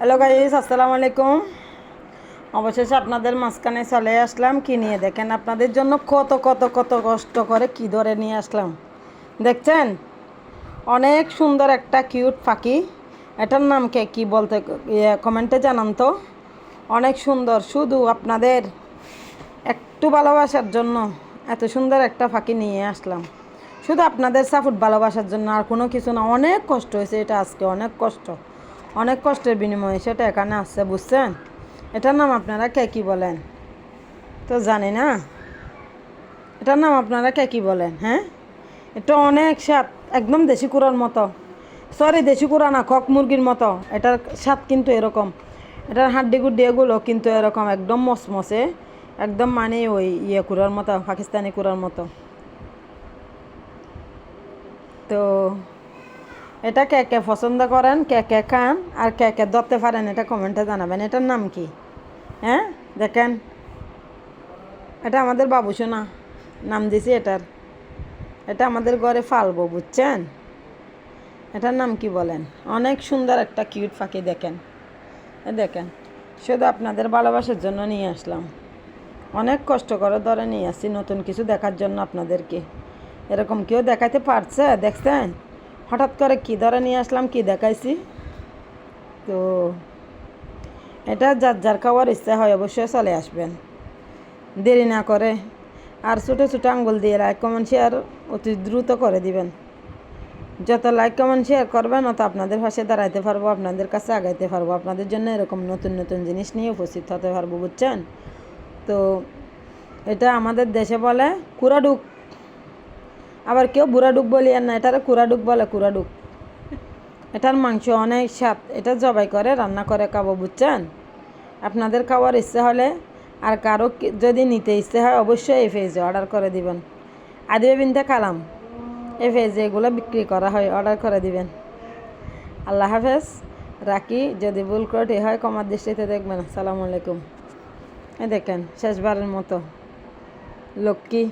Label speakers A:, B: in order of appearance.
A: Hello guys, আসসালামু আলাইকুম। অবশেষে আপনাদের মাঝখানে চলে আসলাম। কি নিয়ে দেখেন, আপনাদের জন্য কত কত কত কষ্ট করে কি ধরে নিয়ে আসলাম দেখছেন। অনেক সুন্দর একটা কিউট পাখি। এটার নাম কি বলতে কমেন্টে জানান তো। অনেক সুন্দর, শুধু আপনাদের একটু ভালোবাসার জন্য এত সুন্দর একটা পাখি নিয়ে আসলাম। শুধু আপনাদের সাপোর্ট ভালোবাসার জন্য, আর কোনো কিছু না। অনেক কষ্ট হয়েছে এটা, আজকে অনেক কষ্টের বিনিময়ে সেটা এখানে আসছে, বুঝছেন। এটার নাম আপনারা কে কী বলেন তো জানি না। এটার নাম আপনারা কে কী বলেন? হ্যাঁ, এটা অনেক স্বাদ, একদম দেশি কুড়ার মতো। সরি, দেশি কুড়া না, কক মুরগির মতো। এটার স্বাদ কিন্তু এরকম। এটার হাড্ডি গুড্ডি এগুলো কিন্তু এরকম একদম মসমসে, একদম মানে ওই কুড়ার মতো, পাকিস্তানি কুড়ার মতো। তো এটা কে কে পছন্দ করেন, কে কে খান, আর কে কে ধরতে পারেন, এটা কমেন্টে জানাবেন। এটার নাম কি? হ্যাঁ, দেখেন, এটা আমাদের বাবুসোনা নাম দিছি এটার। এটা আমাদের ঘরে ফালবো, বুঝছেন। এটার নাম কি বলেন? অনেক সুন্দর একটা কিউট পাখি। দেখেন, দেখেন, শুধু আপনাদের ভালোবাসার জন্য নিয়ে আসলাম। অনেক কষ্ট করে ধরে নিয়ে আসছি নতুন কিছু দেখার জন্য আপনাদেরকে। এরকম কেউ দেখাইতে পারছে? দেখছেন, হঠাৎ করে কি ধরে নিয়ে আসলাম, কি দেখাইছি। তো এটা যার যার খাওয়ার ইচ্ছা হয় অবশ্যই চলে আসবেন, দেরি না করে। আর ছোটো ছোটো আঙ্গুল দিয়ে লাইক কমেন্ট শেয়ার অতি দ্রুত করে দিবেন। যত লাইক কমেন্ট শেয়ার করবেন অত আপনাদের পাশে দাঁড়াইতে পারবো, আপনাদের কাছে আগাইতে পারবো, আপনাদের জন্য এরকম নতুন নতুন জিনিস নিয়ে উপস্থিত হতে পারবো, বুঝছেন। তো এটা আমাদের দেশে বলে কুড়াডুক, আবার কেউ বুড়াডুক বলি আর না, এটার কুড়াডুক বলে, কুড়াডুক। এটার মাংস অনেক স্বাদ। এটা জবাই করে রান্না করে খাবো, বুঝছেন। আপনাদের খাওয়ার ইচ্ছে হলে আর কারো যদি নিতে ইচ্ছে হয় অবশ্যই এই পেজে অর্ডার করে দিবেন। আদিবে বিনতে কালাম, এই পেজে এগুলো বিক্রি করা হয়, অর্ডার করে দিবেন। আল্লাহ হাফেজ, রাখি। যদি ভুল ত্রুটি হয় ক্ষমার দৃষ্টিতে দেখবেন। আসসালামু আলাইকুম। এই দেখেন, শেষবারের মতো লক্ষ্মী।